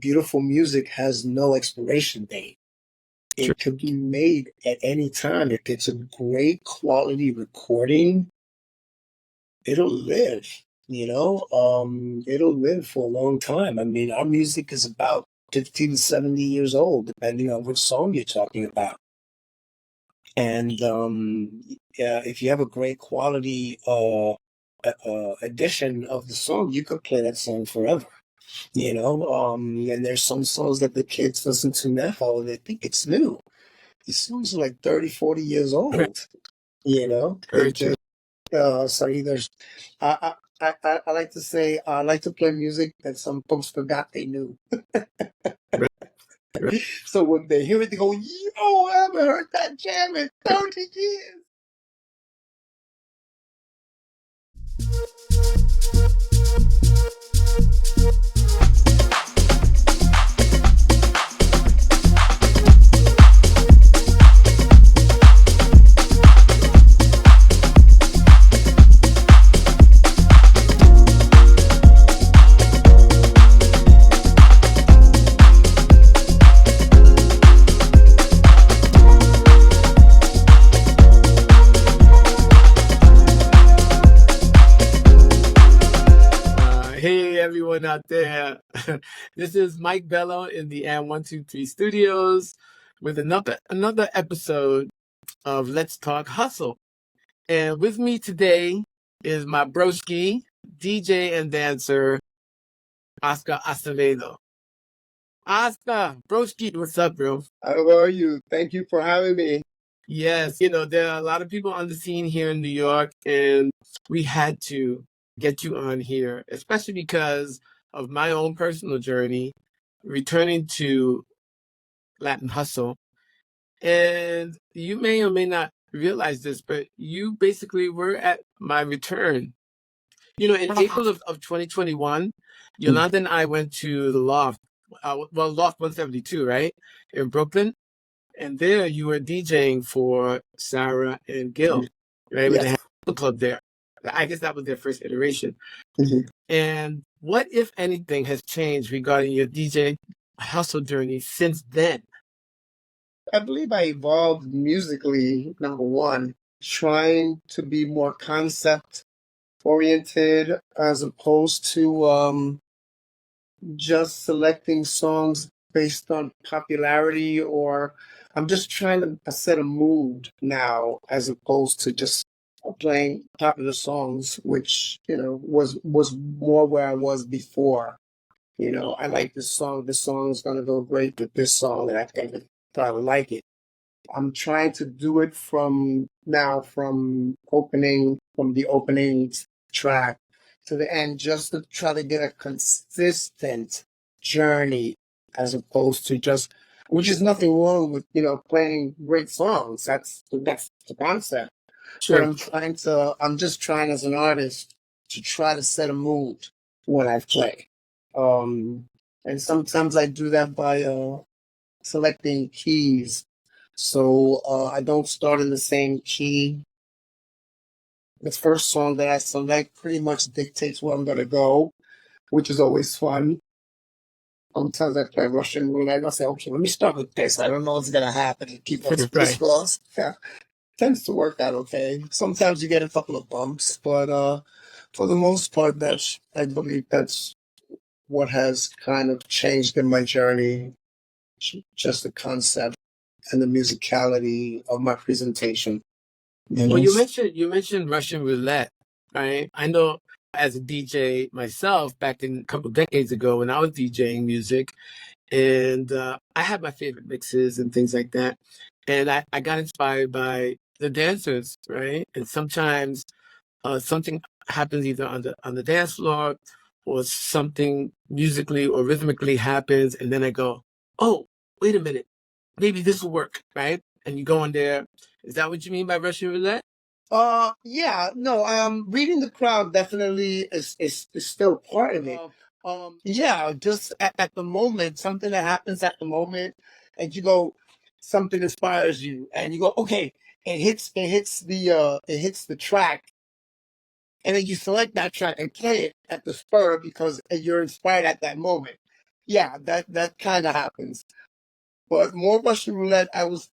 beautiful music has no expiration date. Sure. It could be made at any time. If it's a great quality recording, it'll live, it'll live for a long time. I mean, our music is about 50 to 70 years old, depending on which song you're talking about. And yeah, if you have a great quality edition of the song, you could play that song forever. And there's some songs that the kids listen to now, they think it's new. These songs are like 30, 40 years old, Very They true. just, so either, I like to say, I like to play music that some folks forgot they knew. Right. So when they hear it, they go, yo, I haven't heard that jam in 30 years. Hey everyone out there. This is Mike Bello in the AM123 studios with another episode of Let's Talk Hustle. And with me today is my broski, DJ and dancer, Oscar Acevedo. Oscar, broski, what's up, bro? How are you? Thank you for having me. Yes, there are a lot of people on the scene here in New York, and we had to get you on here, especially because of my own personal journey, returning to Latin hustle. And you may or may not realize this, but you basically were at my return. In April of 2021, Yolanda and I went to the Loft, Loft 172, right, in Brooklyn. And there you were DJing for Sarah and Gil, right? When they had the club there. I guess that was their first iteration. Mhm. And what, if anything, has changed regarding your DJ hustle journey since then? I believe I evolved musically, number one, trying to be more concept oriented as opposed to just selecting songs based on popularity, or I'm just trying to set a mood now as opposed to just playing popular songs, which, was more where I was before. I like this song is gonna go great with this song, and I think I probably like it. I'm trying to do it from the opening track to the end, just to try to get a consistent journey as opposed to just, which is nothing wrong with, playing great songs. That's the concept. But I'm just trying as an artist to try to set a mood when I play. And sometimes I do that by selecting keys. So I don't start in the same key. The first song that I select pretty much dictates where I'm gonna go, which is always fun. Sometimes I play Russian roulette. I say, okay, let me start with this. I don't know what's gonna happen. And keep on this cross. Yeah, tends to work out okay. Sometimes you get a couple of bumps, but for the most part, I believe that's what has kind of changed in my journey. Just the concept and the musicality of my presentation. Well, you mentioned Russian roulette, right? I know as a DJ myself back in a couple of decades ago when I was DJing music, and I had my favorite mixes and things like that. And I got inspired by the dancers, right? And sometimes something happens either on the dance floor or something musically or rhythmically happens, and then I go, oh, wait a minute, maybe this will work, right? And you go in there. Is that what you mean by Russian roulette? Yeah, no, reading the crowd definitely is still part of it. Yeah, just at the moment, something that happens at the moment, and you go, something inspires you, and you go, okay, it hits the track, and then you select that track and play it at the spur because you're inspired at that moment. Yeah, that kind of happens. But more Russian roulette, I was,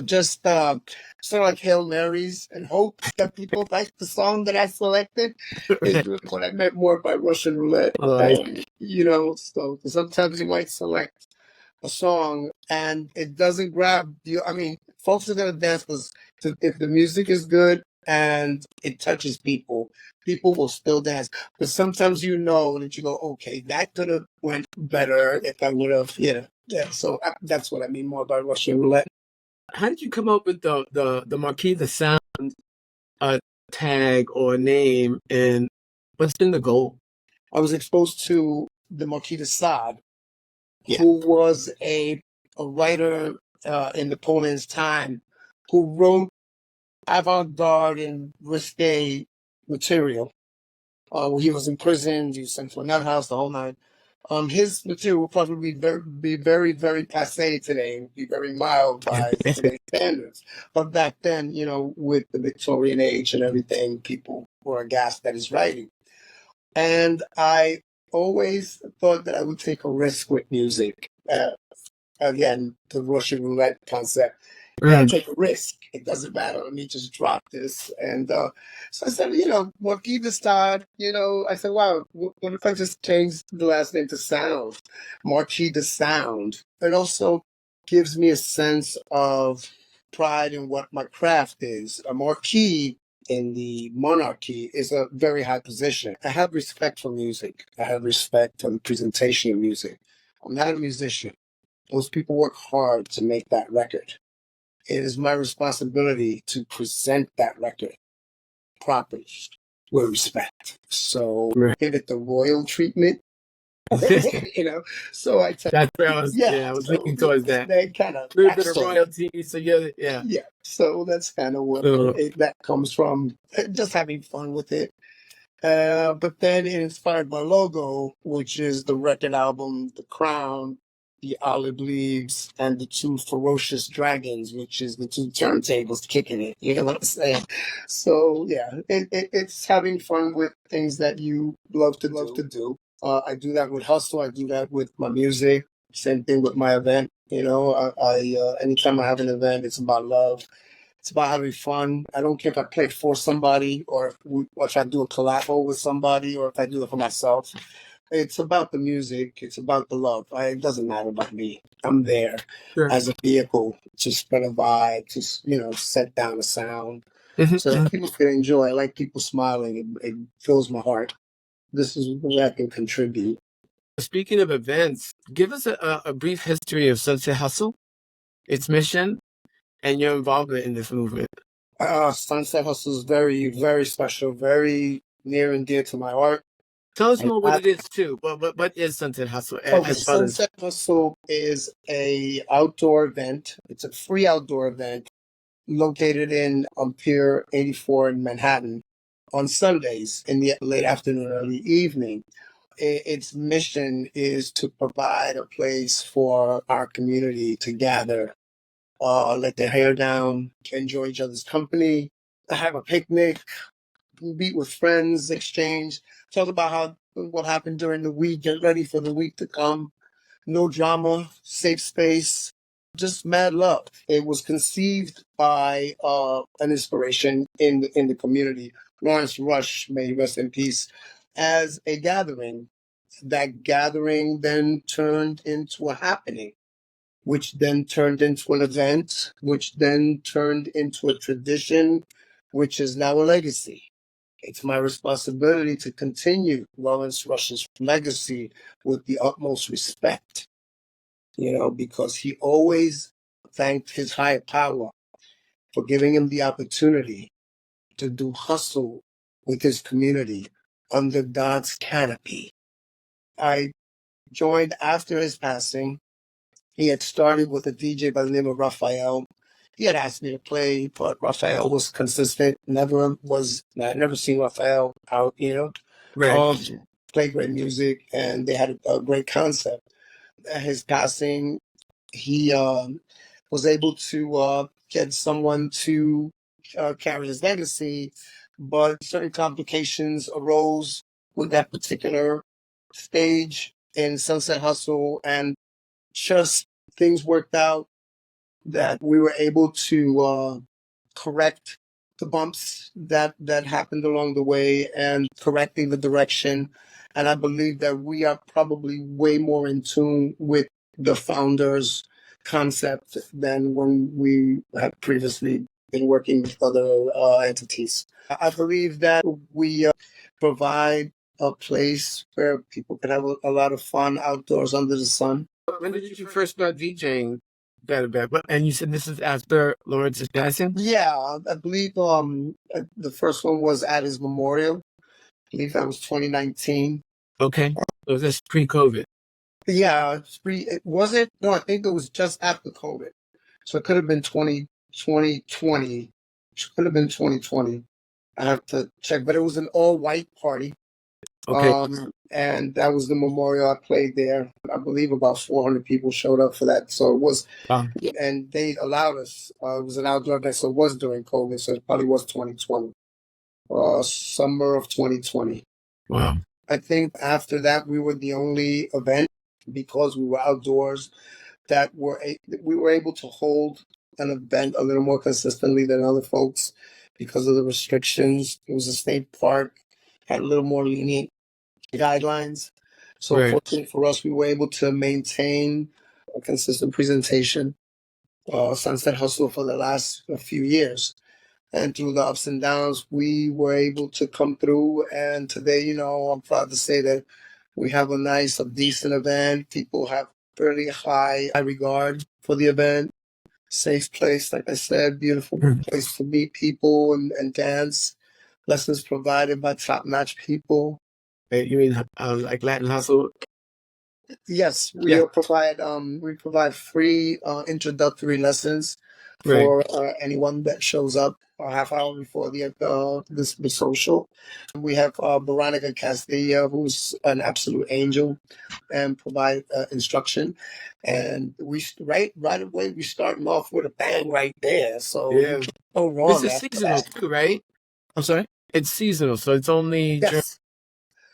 just sort of like Hail Marys and hope that people like the song that I selected is really what I meant more by Russian roulette. Like, So sometimes you might select a song and it doesn't grab you. I mean, folks are gonna dance if the music is good and it touches people, people will still dance. But sometimes that you go, okay, that could have went better if I would have, yeah. So that's what I mean more by Russian roulette. how did you come up with the Marquis the Sound tag or name, and what's been the goal? I was exposed to the Marquis de Sade, Yeah. who was a writer in Napoleon's time, who wrote avant-garde and risque material. He was imprisoned, he was sent to a nut house, the whole nine. His material would probably be very, very passé today, be very mild by today's standards. But back then, with the Victorian age and everything, people were aghast at his writing. And I always thought that I would take a risk with music. Again, the Russian roulette concept. Take a risk. It doesn't matter. Let me just drop this. And so I said, Marquis de Sade, I said, wow, what if I just change the last name to Sound? Marquis de Sound. It also gives me a sense of pride in what my craft is. A marquis in the monarchy is a very high position. I have respect for music. I have respect for the presentation of music. I'm not a musician. Those people work hard to make that record. It is my responsibility to present that record properly with respect. So give it the royal treatment, So I tell That's where I was. Yeah, I was so leaning towards that. they kind of A little bit of royalty. So yeah. Yeah. So that's kind of what that comes from. Just having fun with it. But then it inspired my logo, which is the record album, The Crown, the olive leaves, and the two ferocious dragons, which is the two turntables kicking it. You know what I'm saying? So yeah, it's having fun with things that you love to do. I do that with hustle. I do that with my music. Same thing with my event. Anytime I have an event, it's about love. It's about having fun. I don't care if I play for somebody or if I do a collabo with somebody or if I do it for myself. It's about the music. It's about the love. It doesn't matter about me. I'm there as a vehicle to spread a vibe, to set down a sound, so that people can enjoy. I like people smiling. It fills my heart. This is where I can contribute. Speaking of events, give us a brief history of Sunset Hustle, its mission, and your involvement in this movement. Sunset Hustle is very, very special, very near and dear to my heart. Tell us more what it is too. What is Sunset Hustle? Sunset Hustle is a outdoor event. It's a free outdoor event located in Pier 84 in Manhattan on Sundays in the late afternoon, early evening. Its mission is to provide a place for our community to gather, let their hair down, enjoy each other's company, have a picnic, meet with friends, exchange, talk about what happened during the week, get ready for the week to come. No drama, safe space, just mad love. It was conceived by an inspiration in the community. Lawrence Rush, may he rest in peace, as a gathering. That gathering then turned into a happening, which then turned into an event, which then turned into a tradition, which is now a legacy. It's my responsibility to continue Lawrence Rush's legacy with the utmost respect, because he always thanked his higher power for giving him the opportunity to do hustle with his community under God's canopy. I joined after his passing. He had started with a DJ by the name of Raphael. He had asked me to play, but Raphael was consistent. I never seen Raphael out, play great music, and they had a great concept. At his passing, he was able to get someone to carry his legacy, but certain complications arose with that particular stage. in Sunset Hustle, and just things worked out that we were able to correct the bumps that happened along the way and correcting the direction. And I believe that we are probably way more in tune with the founders' concept than when we had previously been working with other entities. I believe that we provide a place where people can have a lot of fun outdoors under the sun. When did you first start DJing? And you said this is after Lawrence's passing? Yeah, I believe the first one was at his memorial. I believe that was 2019. Okay. So this pre-COVID. Yeah, was it? No, I think it was just after COVID. So it could have been 2020. It could have been 2020. I have to check, but it was an all-white party. Okay. And that was the memorial. I played there. I believe about 400 people showed up for that. So it was, and they allowed us. It was an outdoor event, so it was during COVID. So it probably was 2020, summer of 2020. Wow. I think after that, we were the only event, because we were outdoors, that we were able to hold an event a little more consistently than other folks because of the restrictions. It was a state park, had a little more lenient guidelines. So Right. fortunately for us, we were able to maintain a consistent presentation, Sunset Hustle, for the last few years. And through the ups and downs, we were able to come through. And today, I'm proud to say that we have a decent event. People have fairly high regard for the event. Safe place, like I said, beautiful place to meet people and dance. Lessons provided by top-notch people. You mean like Latin Hustle? Yes, we provide free introductory lessons for anyone that shows up a half hour before the social. We have Veronica Castilla, who's an absolute angel, and provide instruction. And we right away we starting off with a bang right there. So you can't go wrong. This is seasonal too, right? I'm sorry. It's seasonal, so it's only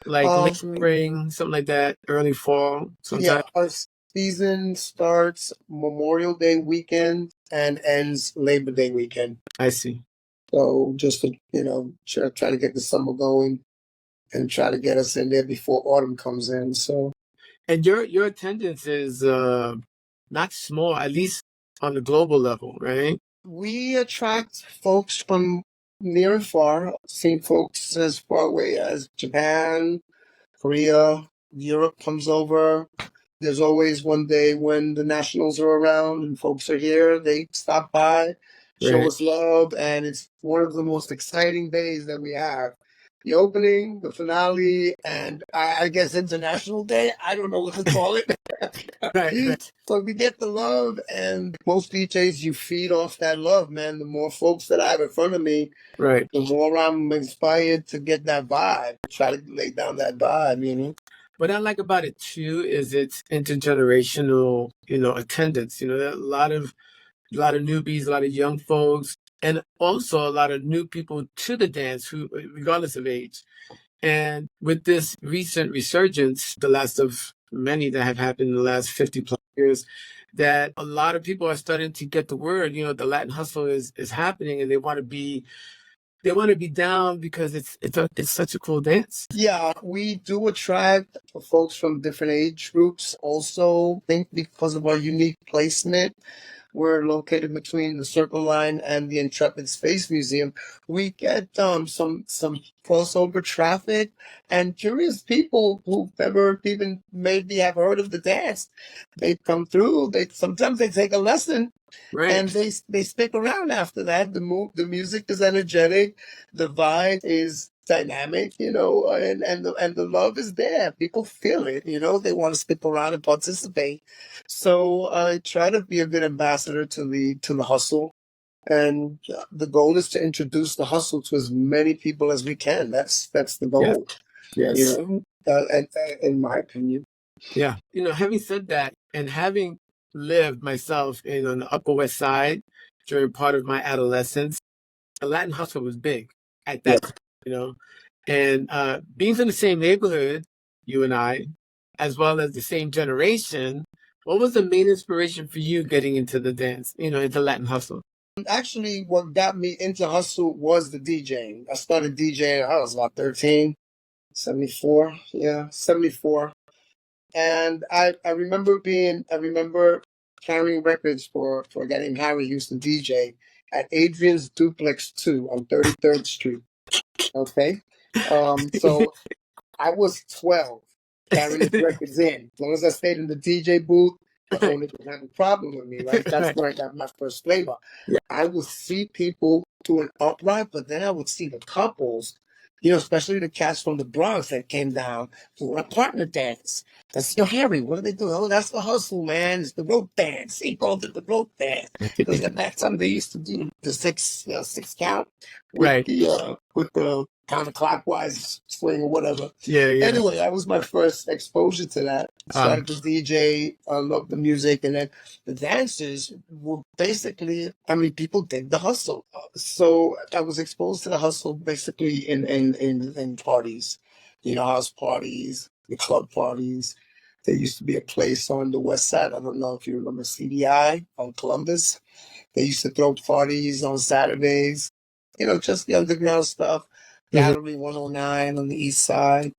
like late spring, something like that, early fall. Sometime. Yeah, our season starts Memorial Day weekend and ends Labor Day weekend. I see. So just to try to get the summer going and try to get us in there before autumn comes in. So, and your attendance is not small, at least on the global level, right? We attract folks from near and far. Seen folks as far away as Japan, Korea, Europe comes over. There's always one day when the nationals are around and folks are here. They stop by, show us love, and it's one of the most exciting days that we have. The opening, the finale, and I guess International Day. I don't know what to call it. Right. So we get the love, and most DJs, you feed off that love, man. The more folks that I have in front of me, Right. the more I'm inspired to get that vibe, try to lay down that vibe, What I like about it too is its intergenerational, attendance. There are a lot of newbies, a lot of young folks, and also a lot of new people to the dance who, regardless of age. And with this recent resurgence, the last of many that have happened in the last 50 plus years, that a lot of people are starting to get the word, the Latin hustle is happening, and they want to be down because it's such a cool dance. Yeah, we do attract folks from different age groups. Also, I think because of our unique placement, we're located between the Circle Line and the Intrepid Space Museum. We get some crossover traffic and curious people who've never even maybe have heard of the dance. They come through. Sometimes they take a lesson. Right. And they stick around after that. The music is energetic, the vibe is dynamic, and the love is there. People feel it, they want to stick around and participate. So I try to be a good ambassador to the hustle. And the goal is to introduce the hustle to as many people as we can. That's the goal. Yes. In my opinion. Yeah. Having said that, and having lived myself on the Upper West Side during part of my adolescence, the Latin hustle was big at that time, and being from the same neighborhood, you and I, as well as the same generation. What was the main inspiration for you getting into the dance, into Latin hustle? Actually, what got me into hustle was the DJing. I started DJing, I was about 13, 74. Yeah, 74. And I remember carrying records for a guy named Harry who used to DJ at Adrian's Duplex 2 on 33rd Street. Okay. So I was 12 carrying his records in. As long as I stayed in the DJ booth, the owner didn't have a problem with me, right? That's Right. where I got my first flavor. Yeah. I would see people doing upright, but then I would see the couples, especially the cats from the Bronx that came down for a partner dance. That's Harry, what are they doing? Oh, that's the hustle, man. It's the rope dance. He called it the rope dance. Because at that time they used to do the six count with Right. the counterclockwise swing or whatever. Yeah. Anyway, that was my first exposure to that. Started to DJ, loved the music, and then the dances were basically, people did the hustle. So I was exposed to the hustle basically in parties, house parties, the club parties. There used to be a place on the west side. I don't know if you remember CDI on Columbus. They used to throw parties on Saturdays, just the underground stuff. Gallery 109 on the east side,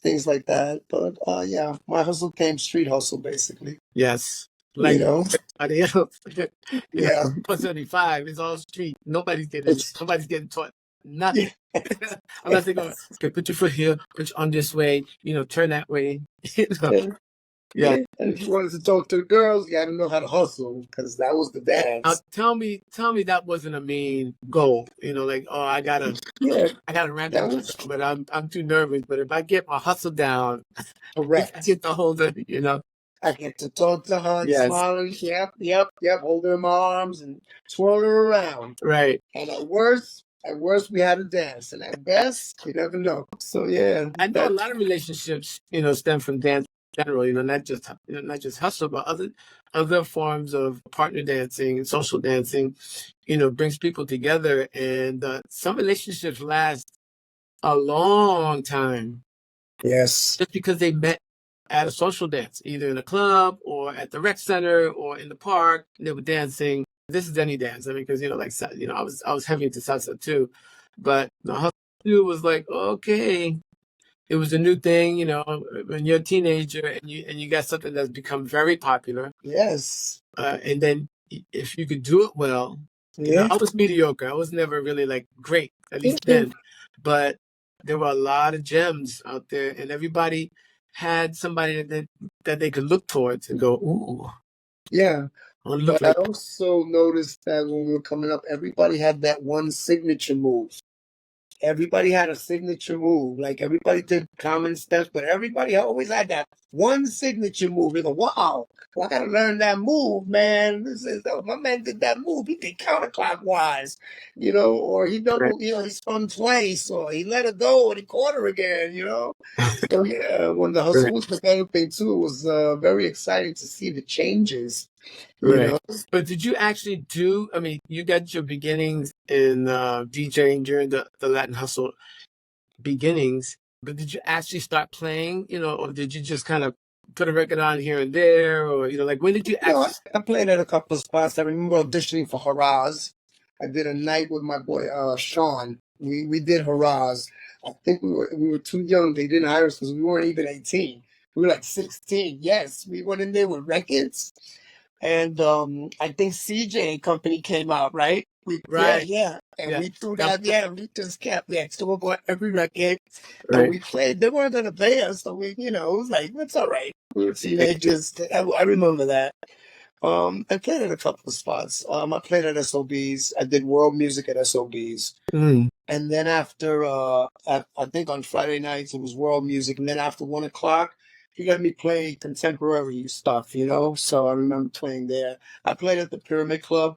things like that. But yeah, my hustle came street hustle basically. Yes. Like everybody else. Yeah. 175 is all street. Nobody's getting taught nothing. Yeah. Unless they go, okay, put your foot here, put your arm this way, turn that way. Yeah. And if you wanted to talk to the girls, you had to know how to hustle because that was the dance. Now tell me that wasn't a main goal. I gotta ramp it, but I'm too nervous. But if I get my hustle down, Correct. I get to hold her, I get to talk to her, smiling, yep, hold her in my arms and twirl her around. Right. And at worst, we had a dance, and at best, you never know. So yeah, I know a lot of relationships, stem from dance in general. Not just hustle, but other forms of partner dancing, social dancing. Brings people together, and some relationships last a long time. Yes. Just because they met at a social dance, either in a club or at the rec center or in the park, and they were dancing. This is any dance. Because I was heavy into salsa too, but the hustle was like, okay, it was a new thing. When you're a teenager and you got something that's become very popular. Yes. And then if you could do it well, I was mediocre. I was never really like great, at least then, but there were a lot of gems out there, and everybody had somebody that they could look towards and go, ooh. Yeah. But I also noticed that when we were coming up, everybody had that one signature move. Everybody had a signature move. Like everybody did common steps, but everybody always had that one signature move. They go, wow, I gotta learn that move, man. My man did that move. He did counterclockwise, or he doubled, he spun twice, or he let it go and he caught her again, So yeah, when the hustle was developing too, it was very exciting to see the changes. Right. But did you actually you got your beginnings in DJing during the Latin hustle beginnings, but did you actually start playing, or did you just kind of put a record on here and there, or, when did you actually? I played at a couple of spots. I remember auditioning for Haraz. I did a night with my boy, Sean. We did Haraz. I think we were too young. They didn't hire us because we weren't even 18. We were like 16. Yes, we went in there with records. And I think CJ Company came out, right? Yeah. And we threw that, we just kept, so we bought every record. And we played. They weren't going to pay us, so we, it was like, it's all right. We were teenagers. I remember that. I played at a couple of spots. I played at SOBs. I did world music at SOBs. And then after, I think on Friday nights, it was world music. And then after 1 o'clock, he let me play contemporary stuff, So I remember playing there. I played at the Pyramid Club.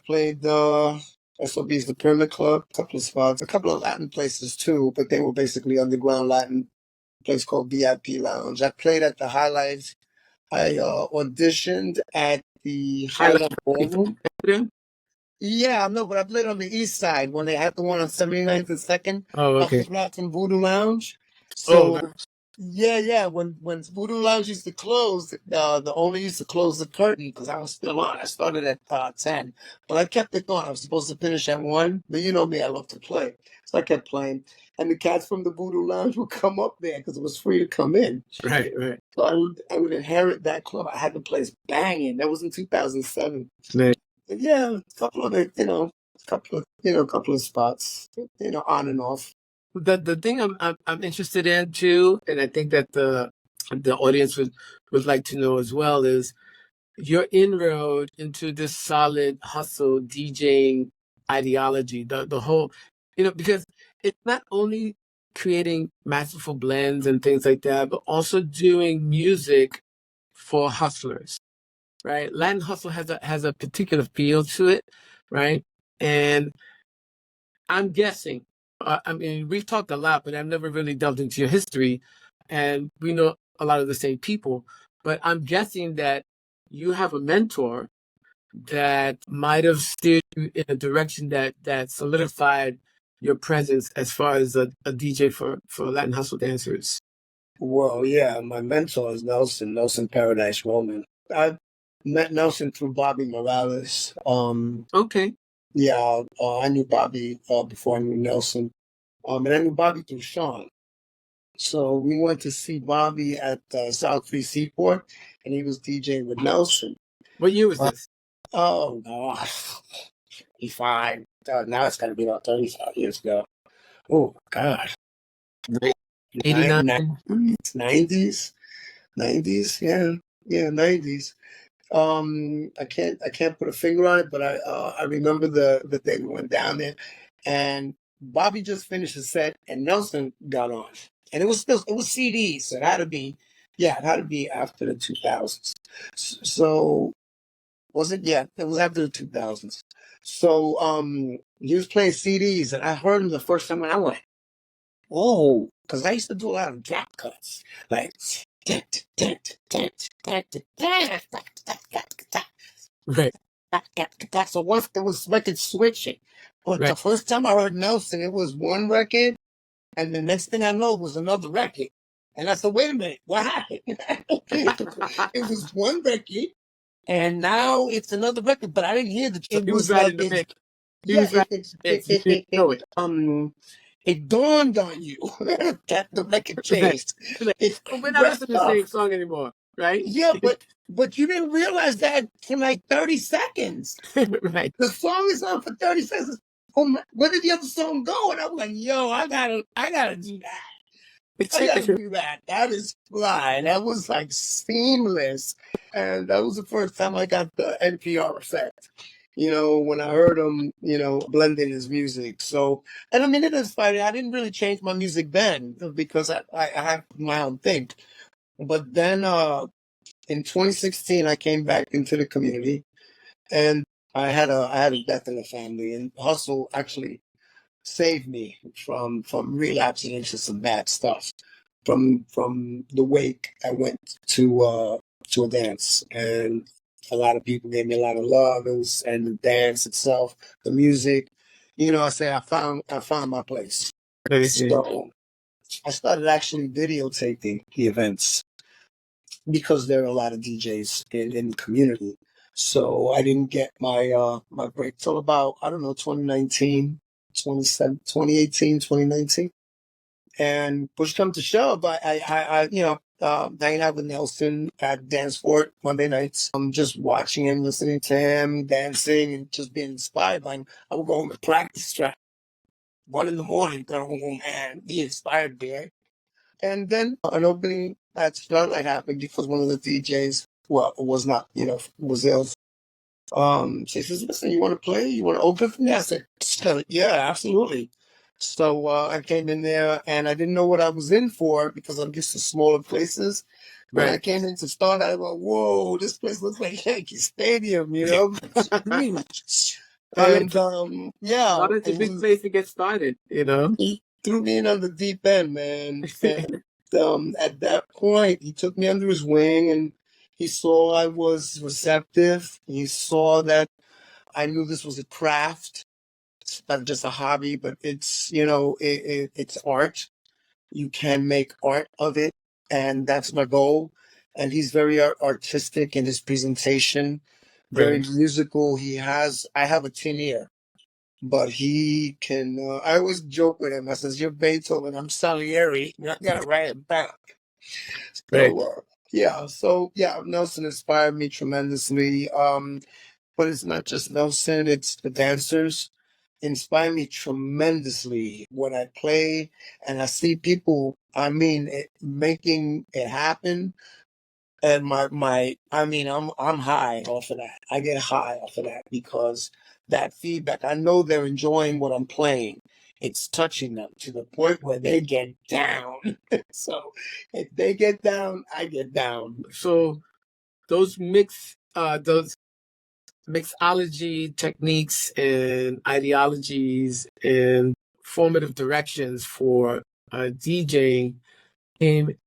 Played the SOBs, the Pyramid Club, a couple of spots, a couple of Latin places too, but they were basically underground Latin. A place called VIP Lounge. I played at the Highlights. I auditioned at the Highlight Ballroom. Yeah, no, but I played on the east side when they had the one on 79th and 2nd. Oh, okay. Latin Voodoo Lounge. So Yeah. When Voodoo Lounge used to close, the owner used to close the curtain because I was still on. I started at 10, but I kept it going. I was supposed to finish at 1, but you know me, I love to play, so I kept playing. And the cats from the Voodoo Lounge would come up there because it was free to come in. Right, right. So I would inherit that club. I had the place banging. That was in 2007. Right. And yeah, a couple of the, couple of spots, on and off. The thing I'm interested in too, and I think that the audience would like to know as well, is your inroad into this solid hustle DJing ideology. The whole, because it's not only creating masterful blends and things like that, but also doing music for hustlers, right? Latin hustle has a particular feel to it, right? And I'm guessing, I mean, we've talked a lot, but I've never really delved into your history, and we know a lot of the same people. But I'm guessing that you have a mentor that might have steered you in a direction that solidified your presence as far as a DJ for Latin hustle dancers. Well, yeah, my mentor is Nelson Paradise Roman. I met Nelson through Bobby Morales. Okay. Yeah, I knew Bobby before I knew Nelson. And I knew Bobby through Sean. So we went to see Bobby at South Free Seaport, and he was DJing with Nelson. What year was this? Oh gosh, 55. Now it's got to be about 35 years ago. Oh gosh, 89. 90s, 90s, yeah, 90s. I can't put a finger on it, but I remember the day we went down there, and Bobby just finished his set, and Nelson got on, and it was CDs, so it had to be after the 2000s. So was it? Yeah, it was after the 2000s. So he was playing CDs, and I heard him the first time, and I went, "Oh," because I used to do a lot of drop cuts, like. Right, So once there was record switching, but the right. first time I heard Nelson, it was one record, and the next thing I know was another record. And I said, "Wait a minute, what happened?" It was one record, and now it's another record, but I didn't hear that So it he was was right like in the it's mix. He yeah, was right in the mix. You didn't know it. it dawned on you that the record Right. changed. Like, It oh, we're not crept listening to the same up. song anymore, right? Yeah, but you didn't realize that in like 30 seconds. Right. The song is on for 30 seconds. Oh my, where did the other song go? And I'm like, yo, I gotta do that. I gotta do that. That is fly. That was like seamless. And that was the first time I got the NPR effect. When I heard him, blending his music. So, and I mean, it is funny. I didn't really change my music then because I have my own thing. But then in 2016, I came back into the community, and I had a death in the family, and hustle actually saved me from relapsing into some bad stuff. From the wake, I went to a dance, and a lot of people gave me a lot of love. And the dance itself, the music, I found my place. So I started actually videotaping the events because there are a lot of DJs in the community. So I didn't get my break till about, I don't know, 2019, 2018, 2019. And push come to shove, hanging out with Nelson at Dance Fort Monday nights. I'm just watching him, listening to him, dancing, and just being inspired by him. I would go home and practice track 1 in the morning, go home and be inspired there. And then an opening at Starlight happened because one of the DJs, well, was not, was ill. She says, "Listen, you want to play? You want to open for me?" I said, "Yeah, absolutely." So I came in there, and I didn't know what I was in for because I'm used to smaller places. When I came in to start, I went, "Whoa, this place looks like Yankee Stadium," It's huge. And yeah, Not it's a big place to get started, he threw me in on the deep end, man. And at that point, he took me under his wing, and he saw I was receptive. He saw that I knew this was a craft. It's not just a hobby, but it's art. You can make art of it. and that's my goal. And he's very artistic in his presentation, very Right. musical. I have a tin ear, but he can. I always joke with him. I says, "You're Beethoven, I'm Salieri. I gotta write it back." Right. So yeah, Nelson inspired me tremendously. But it's not just Nelson; it's the dancers inspire me tremendously when I play and I see people. I mean, making it happen. And I'm high off of that. I get high off of that because that feedback, I know they're enjoying what I'm playing. It's touching them to the point where they get down. So if they get down, I get down. So those mixology techniques and ideologies and formative directions for DJing came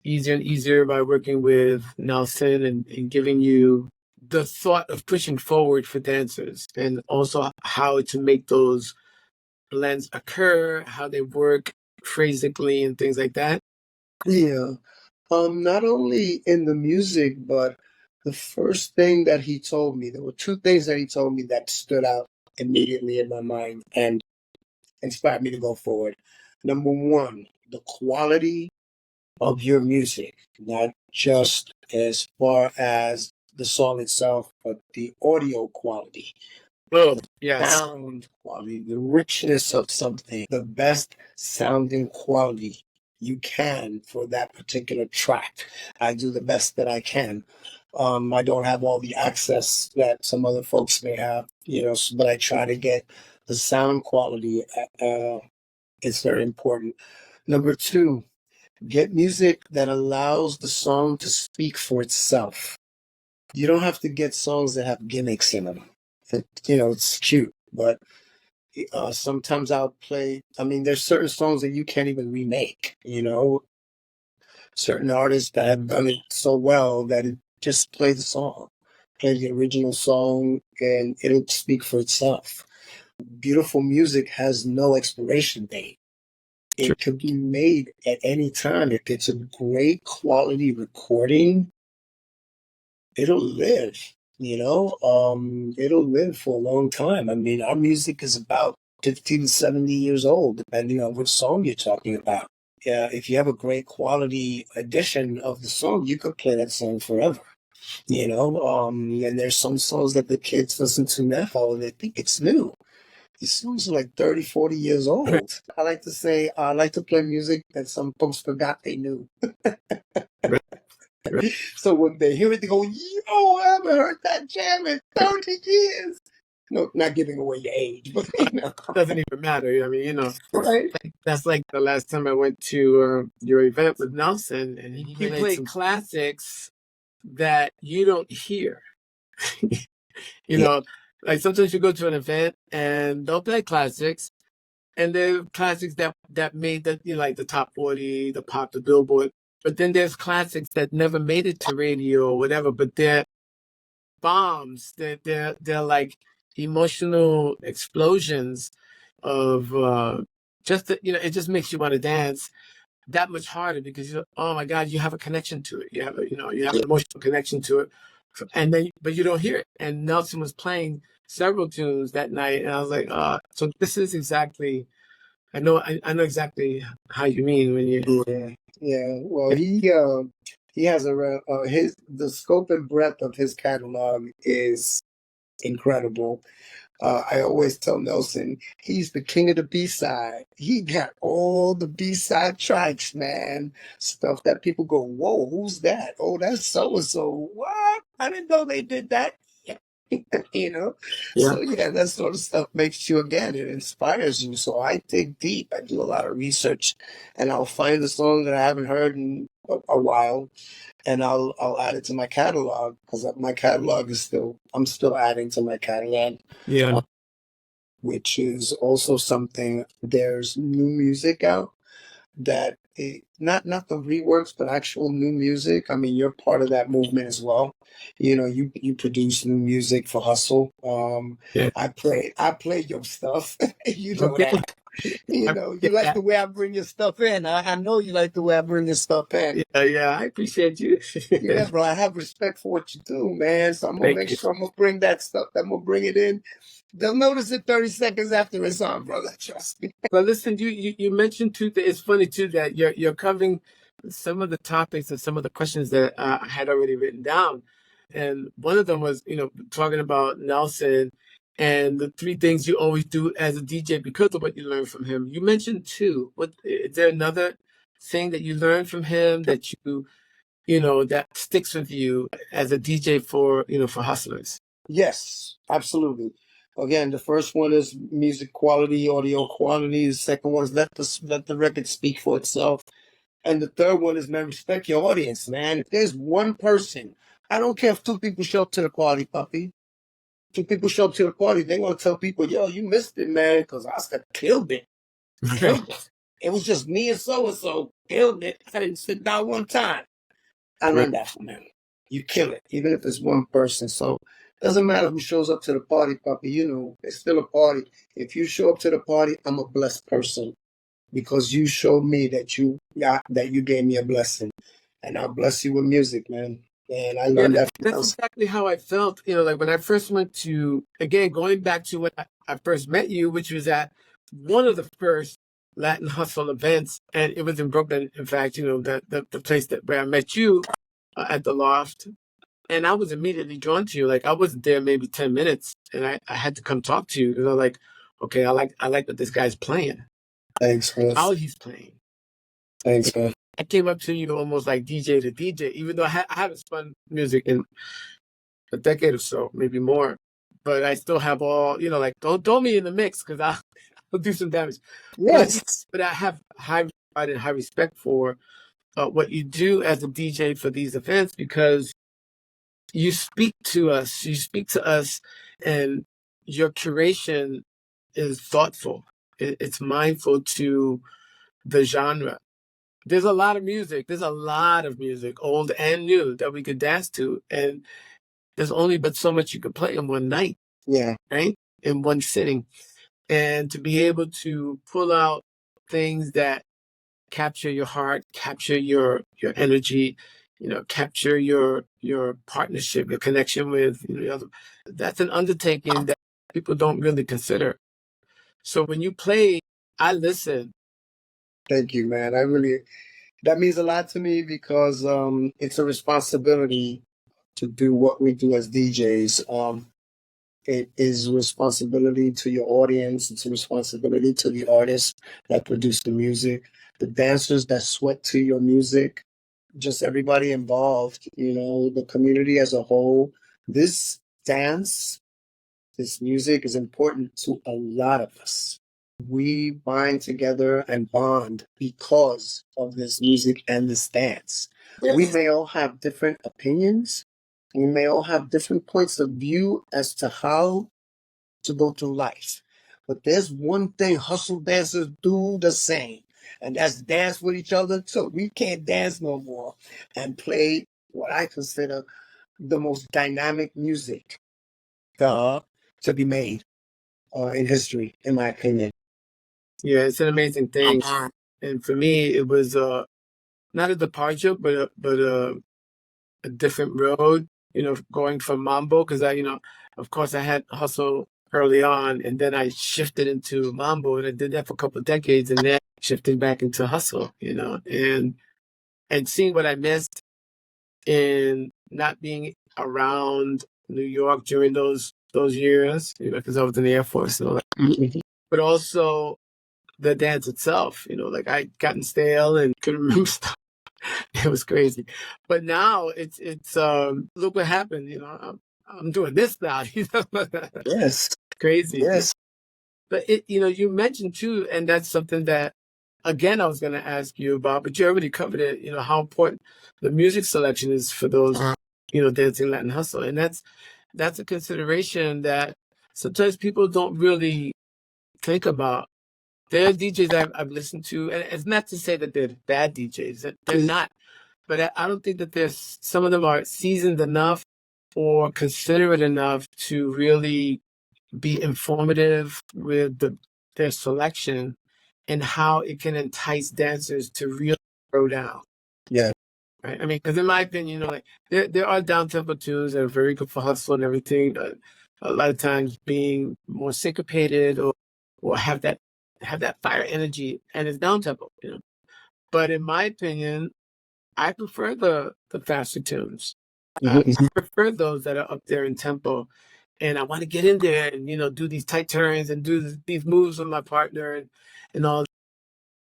easier and easier by working with Nelson and giving you the thought of pushing forward for dancers and also how to make those blends occur, how they work phrasically and things like that. Yeah. Not only in the music, but the first thing that he told me, there were two things that he told me that stood out immediately in my mind and inspired me to go forward. Number one, the quality of your music, not just as far as the song itself, but the audio quality, Oh, yes. sound quality, the richness of something, the best sounding quality you can for that particular track. I do the best that I can. I don't have all the access that some other folks may have, but I try to get the sound quality. It's very important. Number two, get music that allows the song to speak for itself. You don't have to get songs that have gimmicks in them. It's cute, but sometimes I'll play. I mean, there's certain songs that you can't even remake. Certain artists that have done it so well that it just play the song, play the original song, and it'll speak for itself. Beautiful music has no expiration date. It could be made at any time. If it's a great quality recording, it'll live, it'll live for a long time. I mean, our music is about 50 to 70 years old, depending on which song you're talking about. Yeah, if you have a great quality edition of the song, you could play that song forever. And there's some songs that the kids listen to now and they think it's new. These songs are like 30, 40 years old. I like to say, I like to play music that some folks forgot they knew. So when they hear it, they go, yo, I haven't heard that jam in 30 years. No, not giving away your age, but Doesn't even matter. I mean, right? that's like the last time I went to your event with Nelson, and he played some classics that you don't hear. Like sometimes you go to an event and they'll play classics, and they're classics that made like the top 40, the pop, the Billboard. But then there's classics that never made it to radio or whatever, but they're bombs. They're like emotional explosions of it just makes you want to dance that much harder because oh my God, you have a connection to it. You have an emotional connection to it, but you don't hear it. And Nelson was playing several tunes that night, and I was like, so this is exactly. I know exactly how you mean when you. Yeah. Well, he has the scope and breadth of his catalog is incredible. I always tell Nelson, he's the king of the B-side. He got all the B-side tracks, man. Stuff that people go, whoa, who's that? Oh, that's so-and-so. What? I didn't know they did that. Yeah. So yeah, that sort of stuff makes you, again, it inspires you. So I dig deep. I do a lot of research, and I'll find a song that I haven't heard in a while, and I'll add it to my catalog because my catalog I'm still adding to my catalog. Yeah. Which is also something. There's new music out that not the reworks, but actual new music. I mean, you're part of that movement as well. You produce new music for Hustle. Yeah. I play your stuff. You know Okay. that. You know, you like the way I bring your stuff in. I know you like the way I bring your stuff in. Yeah, I appreciate you. Yeah, bro, I have respect for what you do, man. So I'm gonna Thank make you. sure I'm gonna bring that stuff. I'm gonna bring it in. They'll notice it 30 seconds after it's on, brother. Trust me. But listen, you mentioned too that it's funny too that you're covering some of the topics and some of the questions that I had already written down, and one of them was talking about Nelson and the three things you always do as a DJ because of what you learned from him. You mentioned two. What is there another thing that you learned from him that that sticks with you as a DJ for hustlers? Yes, absolutely. Again, the first one is music quality, audio quality. The second one is let the record speak for itself. And the third one is, man, respect your audience, man. If there's one person, I don't care if two people show up to the party, puppy. Two people show up to the party, they're gonna tell people, yo, you missed it, man, because I said killed it. Killed it. It was just me and so killed it. I didn't sit down one time. I learned that from him. You kill it, even if it's one person. So it doesn't matter who shows up to the party, puppy. You know, it's still a party. If you show up to the party, I'm a blessed person because you showed me that you gave me a blessing, and I'll bless you with music, man. And I learned that from that's exactly how I felt. Like when I first went to, again, going back to when I first met you, which was at one of the first Latin Hustle events, and it was in Brooklyn. In fact, the place where I met you at the Loft, and I was immediately drawn to you. Like I wasn't there maybe 10 minutes, and I had to come talk to you because I was like, okay, I like what this guy's playing. Thanks, man. How he's playing. Thanks, man. I came up to you almost like DJ to DJ, even though I haven't spun music in a decade or so, maybe more. But I still have all, like, don't throw me in the mix because I'll do some damage. Yes. But I have high pride and high respect for what you do as a DJ for these events because you speak to us, and your curation is thoughtful. It's mindful to the genre. There's a lot of music, old and new, that we could dance to. And there's only but so much you could play in one night. Yeah. Right? In one sitting. And to be able to pull out things that capture your heart, capture your energy, capture your partnership, your connection with the other, that's an undertaking that people don't really consider. So when you play, I listen. Thank you, man. That means a lot to me because it's a responsibility to do what we do as DJs. It is a responsibility to your audience. It's a responsibility to the artists that produce the music, the dancers that sweat to your music, just everybody involved, the community as a whole. This music is important to a lot of us. We bind together and bond because of this music and this dance. Yes. We may all have different opinions. We may all have different points of view as to how to go through life. But there's one thing hustle dancers do the same, and that's dance with each other. So we can't dance no more and play what I consider the most dynamic music to be made in history, in my opinion. Yeah, it's an amazing thing. And for me, it was not a departure, but a different road, going from mambo, because of course I had hustle early on, and then I shifted into mambo, and I did that for a couple of decades, and then shifted back into hustle, and seeing what I missed in not being around New York during those years, because I was in the Air Force and all that. Mm-hmm. But also the dance itself, like I'd gotten stale and couldn't remember stuff. It was crazy. But now it's look what happened, I'm doing this now. Yes. Crazy. Yes. But you mentioned too, and that's something that again I was gonna ask you about, but you already covered it, how important the music selection is for those, dancing Latin hustle. And that's a consideration that sometimes people don't really think about. There are DJs I've listened to, and it's not to say that they're bad DJs. They're not. But I don't think that some of them are seasoned enough or considerate enough to really be informative with their selection and how it can entice dancers to really throw down. Yeah. Right. I mean, because in my opinion, like there are down tempo tunes that are very good for hustle and everything. A lot of times being more syncopated or have that fire energy, and it's down tempo. But in my opinion, I prefer the faster tunes. I prefer those that are up there in tempo, and I want to get in there and do these tight turns and do these moves with my partner and all.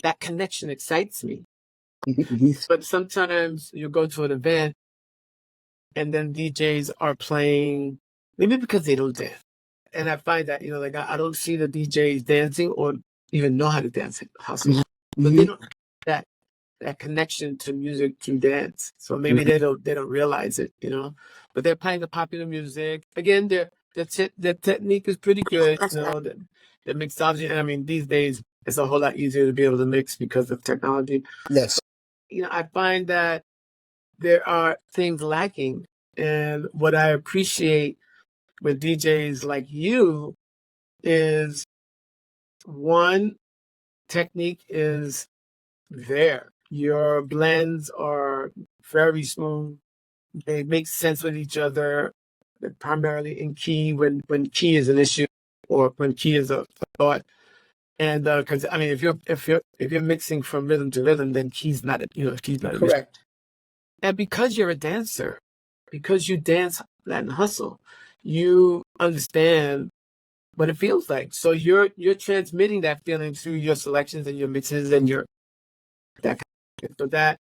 That connection excites me. But sometimes you go to an event and then DJs are playing, maybe because they don't dance. And I find that, like I don't see the DJs dancing or even know how to dance at hustle. But they don't have that connection to music through dance. So maybe they don't realize it, But they're playing the popular music. Again, their technique is pretty good, the mixology. And I mean, these days it's a whole lot easier to be able to mix because of technology. Yes. I find that there are things lacking. And what I appreciate with DJs like you is, one, technique is there. Your blends are very smooth. They make sense with each other, primarily in key when key is an issue or when key is a thought. And because I mean, if you're mixing from rhythm to rhythm, then key's not key's not an issue. Correct. And because you're a dancer, because you dance Latin hustle, you understand what it feels like. So you're transmitting that feeling through your selections and your mixes and your that. So that,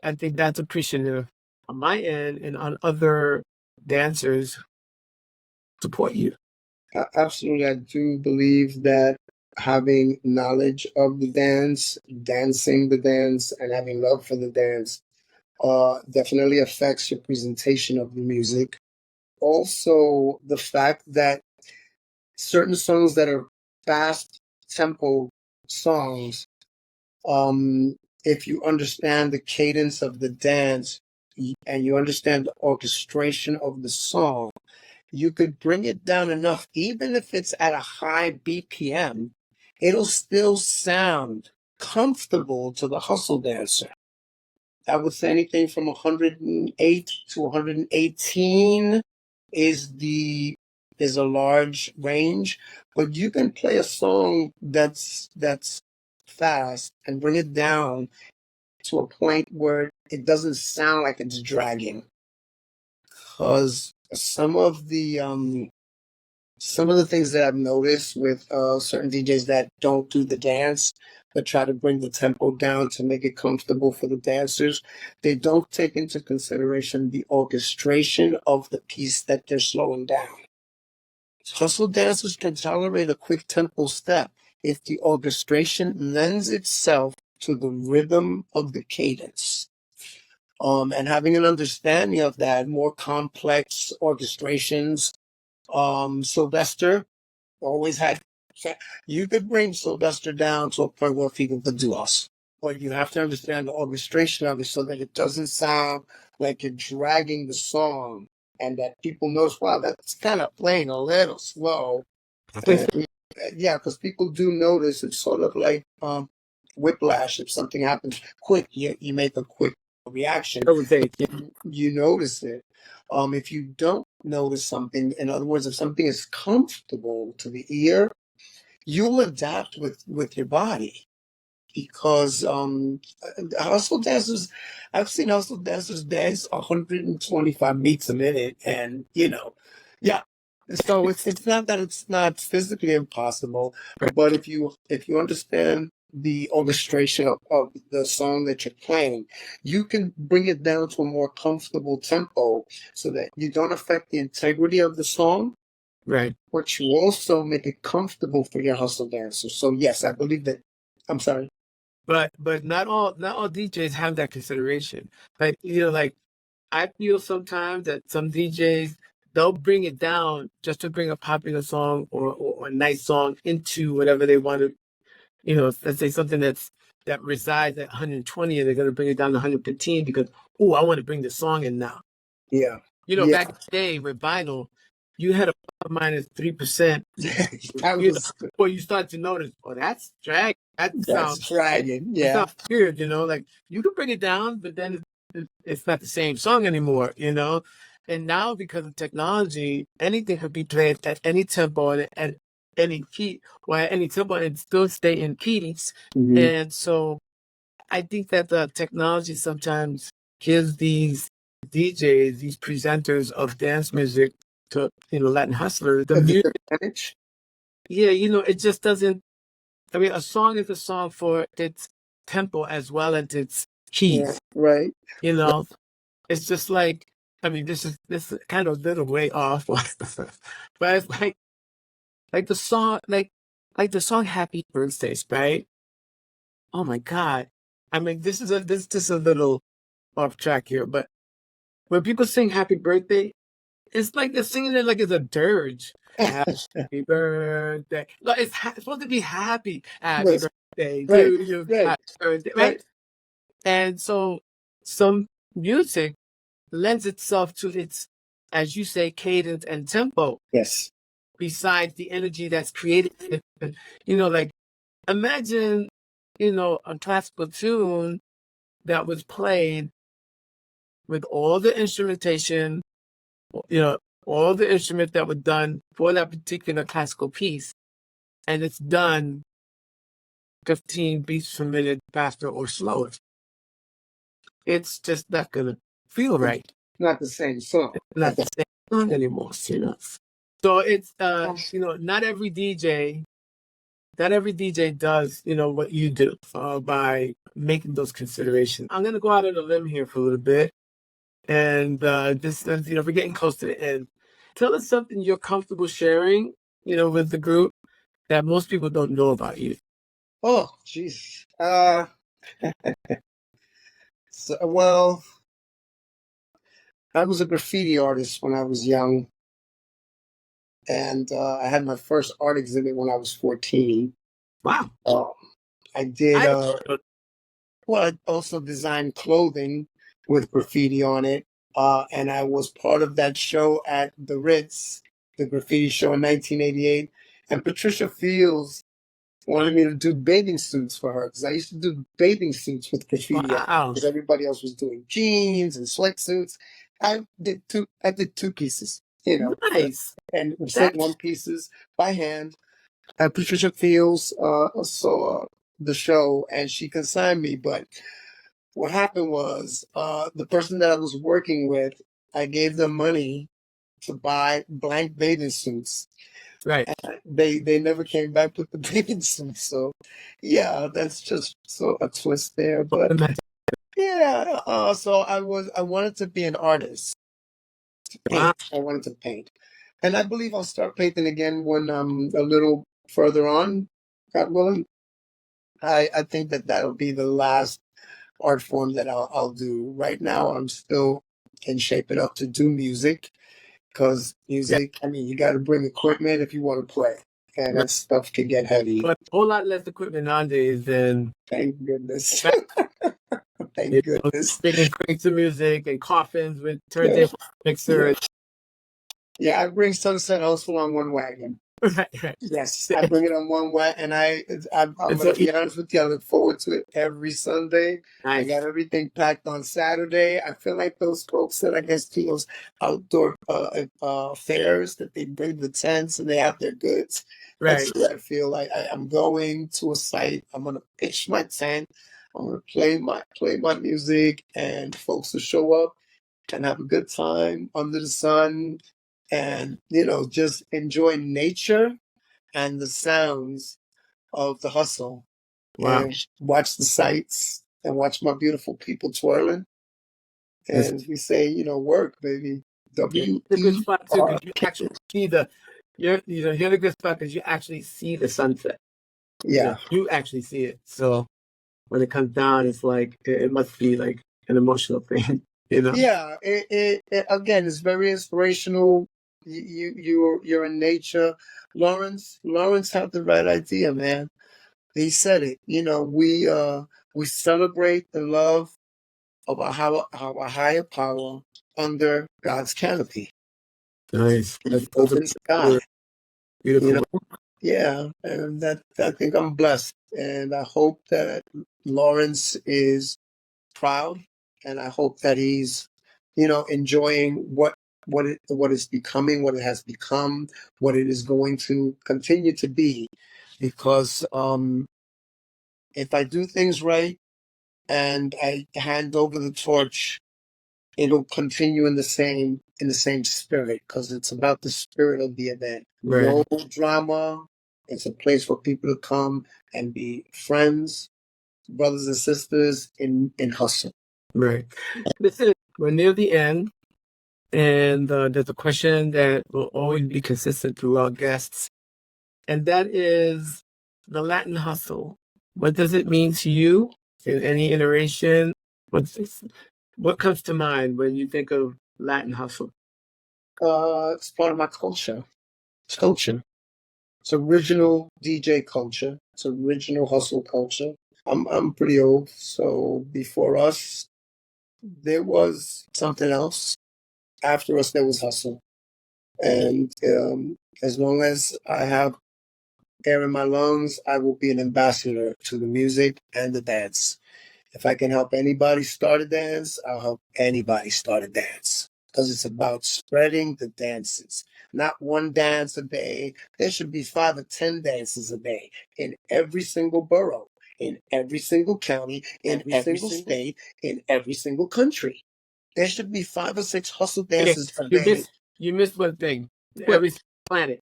I think that's appreciative on my end and on other dancers support you. Absolutely. I do believe that having knowledge of the dance, dancing the dance, and having love for the dance definitely affects your presentation of the music. Also, the fact that certain songs that are fast tempo songs, if you understand the cadence of the dance and you understand the orchestration of the song, you could bring it down enough, even if it's at a high BPM, it'll still sound comfortable to the hustle dancer. I would say anything from 108 to 118 is a large range, but you can play a song that's fast and bring it down to a point where it doesn't sound like it's dragging. Because some of the things that I've noticed with certain DJs that don't do the dance, but try to bring the tempo down to make it comfortable for the dancers, they don't take into consideration the orchestration of the piece that they're slowing down. Hustle dancers can tolerate a quick tempo step if the orchestration lends itself to the rhythm of the cadence. And having an understanding of that, more complex orchestrations. Sylvester always had, you could bring Sylvester down to a point where people could do us. But you have to understand the orchestration of it so that it doesn't sound like you're dragging the song and that people notice, wow, that's kind of playing a little slow. Yeah, because people do notice. It's sort of like whiplash. If something happens quick, you make a quick reaction. You notice it. If you don't notice something, in other words, if something is comfortable to the ear, you'll adapt with your body. Because hustle dancers, I've seen hustle dancers dance 125 beats a minute, and yeah. So it's not that it's not physically impossible, but if you understand the orchestration of the song that you're playing, you can bring it down to a more comfortable tempo so that you don't affect the integrity of the song. Right. But you also make it comfortable for your hustle dancers. So yes, I believe that. I'm sorry. But not all DJs have that consideration. Like like I feel sometimes that some DJs, they'll bring it down just to bring a popular song or a nice song into whatever they want to. Let's say something that resides at 120 and they're going to bring it down to 115 because I want to bring the song in now. Yeah. Back in the day with vinyl, you had a -3%. That was Before you start to notice, oh, that's drag. That that's sounds dragging. it Yeah. sounds weird, like you can bring it down, but then it's not the same song anymore, And now because of technology, anything could be played at any tempo and at any key, or at any tempo and still stay in keys. Mhm. And so I think that the technology sometimes gives these DJs, these presenters of dance music to, Latin hustlers, the A music. disadvantage. Yeah, it just doesn't. I mean, a song is a song for its tempo as well as its keys. Yeah, right. It's just like, I mean, this is kind of a little way off, but it's like the song, like the song "Happy Birthdays," right? Oh my God! I mean, this is a little off track here, but when people sing "Happy Birthday," it's like they're singing it like it's a dirge. Happy birthday! Like it's supposed to be happy. Happy Right, birthday right, to you. right, Happy birthday, right? right. And so some music lends itself to its, as you say, cadence and tempo, Yes. besides the energy that's created. Like imagine, a classical tune that was played with all the instrumentation, you know, all the instruments that were done for that particular classical piece, and it's done 15 beats per minute faster or slower. It's just not gonna feel right. Not the same song. Not the same song anymore, So it's not every DJ does what you do by making those considerations. I'm gonna go out on a limb here for a little bit, and just we're getting close to the end. Tell us something you're comfortable sharing, with the group that most people don't know about you. Oh, jeez. Well, I was a graffiti artist when I was young, and I had my first art exhibit when I was 14. Wow. I did. I Well, I also designed clothing with graffiti on it, and I was part of that show at the Ritz, the graffiti show in 1988. And Patricia Fields wanted me to do bathing suits for her because I used to do bathing suits with graffiti Wow. because everybody else was doing jeans and sweatsuits. I did two pieces, Nice. and sent one pieces by hand. Patricia Fields saw the show and she consigned me, but what happened was the person that I was working with, I gave them money to buy blank bathing suits. Right. They never came back with the bathing suits. So yeah, that's just so a twist there. But yeah, so I wanted to be an artist. To paint. I wanted to paint. And I believe I'll start painting again when I'm a little further on, God willing. I think that'll be the last art form that I'll do. Right now, I'm still in shape it up to do music because music, I mean, you got to bring equipment if you want to play. And that stuff can get heavy. But a whole lot less equipment nowadays than. Thank goodness. Thank goodness. Bringing crates of music and coffins with turntable mixer. Yeah, I bring Sunset Hustle on one wagon. Right. Yes, I bring it on one wagon, and I'm going to be honest with you, I look forward to it every Sunday. Nice. I got everything packed on Saturday. I feel like those folks that I guess do those outdoor fairs that they bring the tents and they have their goods. Right. That's what I feel like. I'm going to a site. I'm going to pitch my tent. I'm going to play my music, and folks will show up and have a good time under the sun. And, just enjoy nature and the sounds of the hustle. Wow. And watch the sights and watch my beautiful people twirling. And we say, work, baby. You're a good spot too, because you actually see you're in a good spot because you actually see the sunset. Yeah. You actually see it. So when it comes down, it's like, it must be like an emotional thing, Yeah. It again, it's very inspirational. You're in nature. Lawrence had the right idea, man. He said it. We celebrate the love of our higher power under God's canopy. Nice. That's Open sky. beautiful. Yeah, and that I think I'm blessed, and I hope that Lawrence is proud, and I hope that he's, enjoying what it's becoming, what it has become, what it is going to continue to be, because if I do things right and I hand over the torch, it'll continue in the same spirit, because it's about the spirit of the event. Right. No drama. It's a place for people to come and be friends, brothers and sisters in hustle. Right. Listen, we're near the end, and there's a question that will always be consistent through our guests, and that is the Latin hustle. What does it mean to you in any iteration? What comes to mind when you think of Latin hustle? It's part of my culture. It's culture. It's original DJ culture. It's original hustle culture. I'm pretty old, so before us there was something else. After us there was hustle, and as long as I have air in my lungs, I will be an ambassador to the music and the dance. If I can help anybody start a dance, I'll help anybody start a dance. Because it's about spreading the dances. Not one dance a day. There should be 5 or 10 dances a day in every single borough, in every single county, in every single state, in every single country. There should be 5 or 6 hustle dances a day. You missed one thing. Every planet.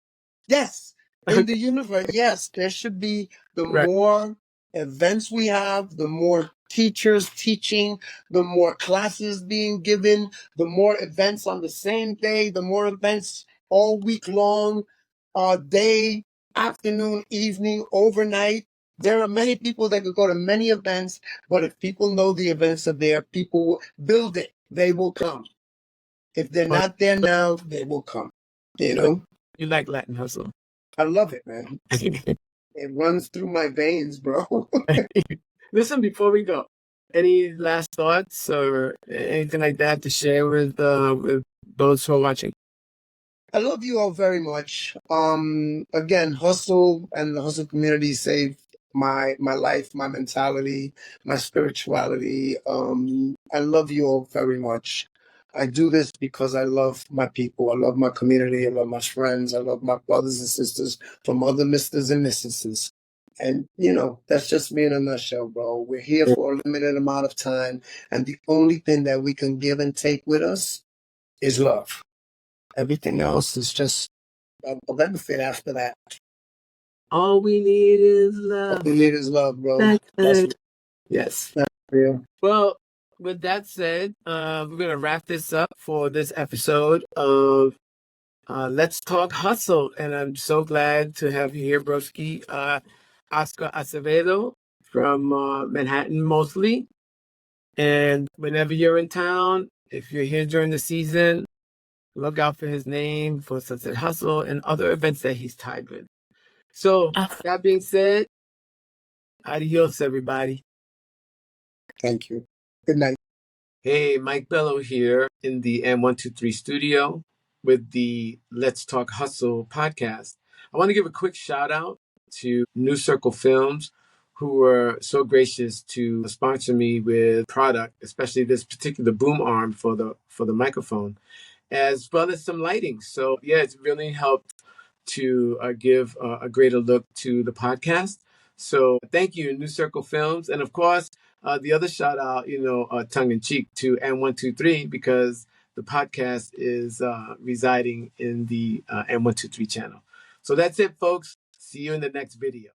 Yes. In the universe, yes, there should be the more events we have, the more teachers teaching, the more classes being given, the more events on the same day, the more events all week long, day, afternoon, evening, overnight. There are many people that could go to many events, but if people know the events are there, people will build it. They will come. If they're not there now, they will come. You like Latin hustle. I love it, man. It runs through my veins, bro. Listen, before we go, any last thoughts or anything like that to share with those who are watching? I love you all very much. Again, hustle and the hustle community saved my life, my mentality, my spirituality. I love you all very much. I do this because I love my people. I love my community. I love my friends. I love my brothers and sisters from other misters and missuses. And, that's just me in a nutshell, bro. We're here for a limited amount of time. And the only thing that we can give and take with us is love. Everything else is just a benefit after that. All we need is love. All we need is love, bro. Yes. That's real. Well, with that said, we're going to wrap this up for this episode of Let's Talk Hustle. And I'm so glad to have you here, broski. Oscar Acevedo from Manhattan mostly. And whenever you're in town, if you're here during the season, look out for his name for Sunset Hustle and other events that he's tied with. So, that being said, adios, everybody. Thank you. Good night. Hey, Mike Bello here in the M123 studio with the Let's Talk Hustle podcast. I want to give a quick shout out to New Circle Films, who were so gracious to sponsor me with product, especially this particular boom arm for the microphone, as well as some lighting. So yeah, it's really helped to give a greater look to the podcast. So thank you, New Circle Films. And of course, the other shout out, tongue in cheek to M123, because the podcast is residing in the M123 channel. So that's it, folks. See you in the next video.